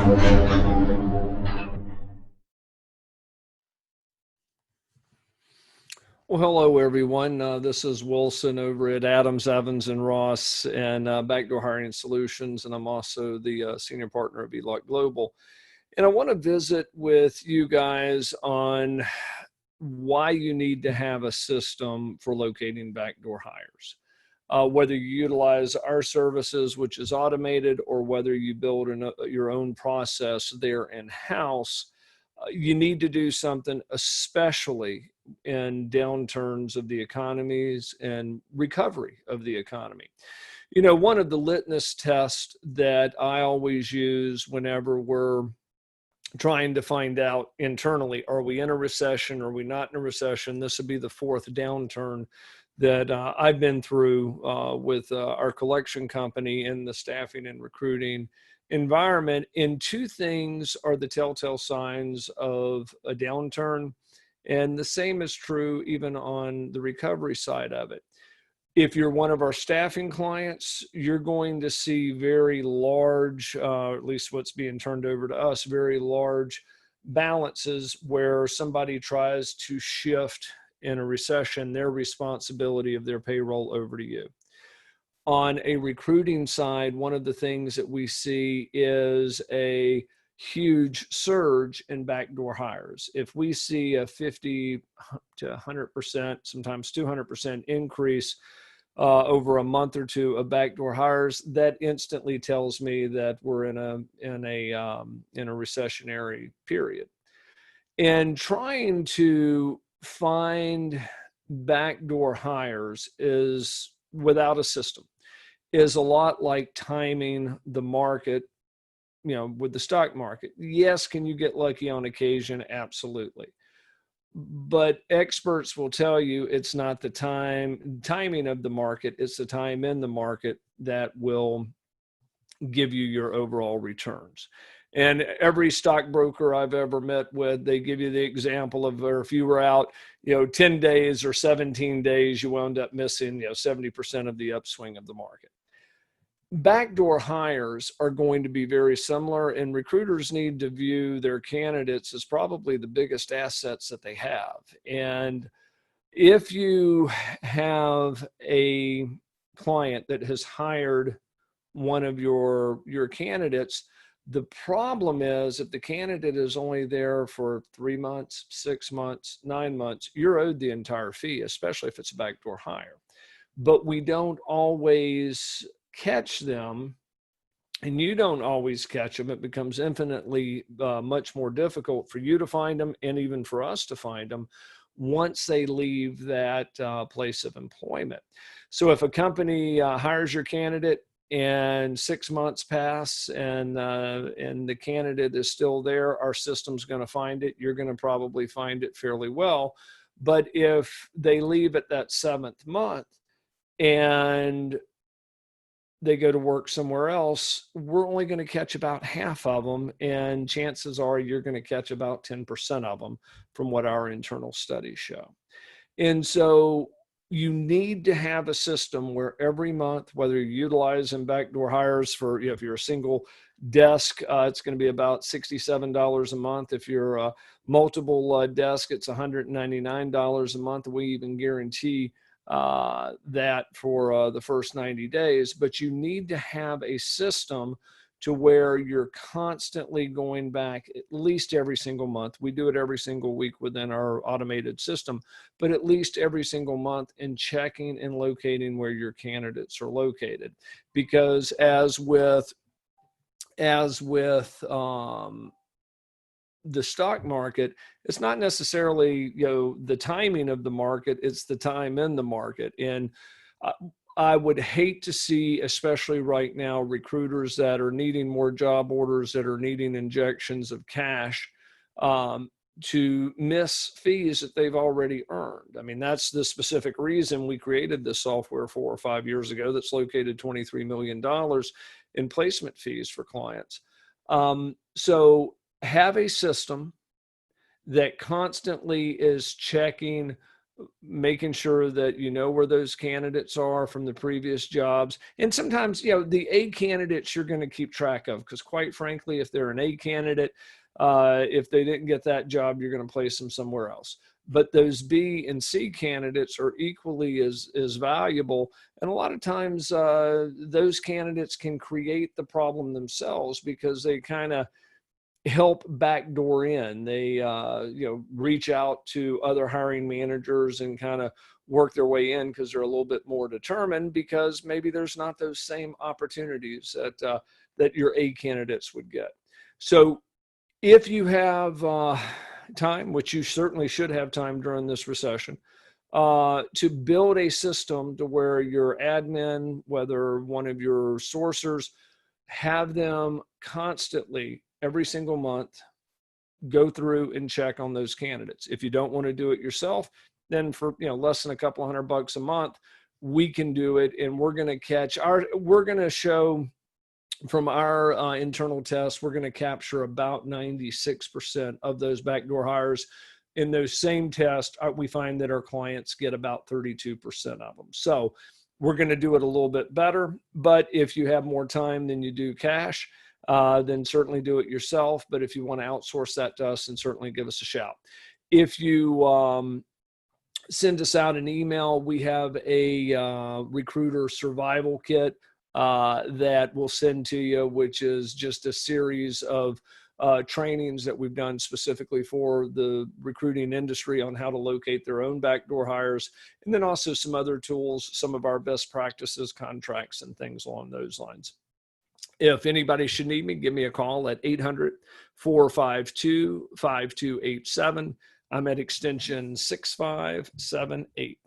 Well, hello, everyone. This is Wilson over at Adams, Evans, and Ross and Backdoor Hiring Solutions, and I'm also the senior partner of Elite Global. And I want to visit with you guys on why you need to have a system for locating backdoor hires. Whether you utilize our services, which is automated, or whether you build your own process there in-house, you need to do something, especially in downturns of the economies and recovery of the economy. You know, one of the litmus tests that I always use whenever we're trying to find out internally, are we in a recession? Are we not in a recession? This would be the fourth downturn that I've been through with our collection company in the staffing and recruiting environment. And two things are the telltale signs of a downturn. And the same is true even on the recovery side of it. If you're one of our staffing clients, you're going to see very large, at least what's being turned over to us, very large balances where somebody tries to shift in a recession their responsibility of their payroll over to you. On a recruiting side, one of the things that we see is a huge surge in backdoor hires. If we see a 50 to 100%, sometimes 200% increase over a month or two of backdoor hires, that instantly tells me that we're in a recessionary period. And trying to find backdoor hires is without a system is a lot like timing the market, you know, with the stock market. Yes, can you get lucky on occasion? Absolutely. But experts will tell you it's not the timing of the market, it's the time in the market that will give you your overall returns. And every stockbroker I've ever met with, they give you the example of, or if you were out, 10 days or 17 days, you wound up missing, 70% of the upswing of the market. Backdoor hires are going to be very similar, and recruiters need to view their candidates as probably the biggest assets that they have. And if you have a client that has hired one of your candidates, the problem is if the candidate is only there for 3 months, 6 months, 9 months, you're owed the entire fee, especially if it's a backdoor hire. But we don't always catch them, and you don't always catch them. It becomes infinitely much more difficult for you to find them and even for us to find them once they leave that place of employment. So if a company hires your candidate and 6 months pass and the candidate is still there, our system's going to find it. You're going to probably find it fairly well. But if they leave at that 7th month and they go to work somewhere else, we're only going to catch about half of them. And chances are you're going to catch about 10% of them from what our internal studies show. And so you need to have a system where every month, whether you're utilizing backdoor hires for, if you're a single desk, it's going to be about $67 a month. If you're a multiple desk, it's $199 a month. We even guarantee that for the first 90 days, but you need to have a system to where you're constantly going back at least every single month. We do it every single week within our automated system, but at least every single month in checking and locating where your candidates are located. Because as with the stock market, it's not necessarily the timing of the market, it's the time in the market. And I would hate to see, especially right now, recruiters that are needing more job orders, that are needing injections of cash, to miss fees that they've already earned. I mean, that's the specific reason we created this software 4 or 5 years ago that's located $23 million in placement fees for clients. So have a system that constantly is checking making sure that you know where those candidates are from the previous jobs. And sometimes, the A candidates you're going to keep track of, because quite frankly, if they're an A candidate, if they didn't get that job, you're going to place them somewhere else. But those B and C candidates are equally as valuable. And a lot of times those candidates can create the problem themselves, because they kind of help backdoor in. They reach out to other hiring managers and kind of work their way in, because they're a little bit more determined, because maybe there's not those same opportunities that your A candidates would get. So if you have time, which you certainly should have time during this recession, to build a system to where your admin, whether one of your sourcers, have them constantly every single month go through and check on those candidates. If you don't want to do it yourself, then for less than a couple $100 a month, we can do it. And we're going to show from our internal tests, we're going to capture about 96% of those backdoor hires. In those same tests, we find that our clients get about 32% of them. So we're going to do it a little bit better. But if you have more time than you do cash, then certainly do it yourself. But if you want to outsource that to us, then certainly give us a shout. If you send us out an email, we have a recruiter survival kit that we'll send to you, which is just a series of trainings that we've done specifically for the recruiting industry on how to locate their own backdoor hires, and then also some other tools, some of our best practices, contracts, and things along those lines. If anybody should need me, give me a call at 800-452-5287. I'm at extension 6578.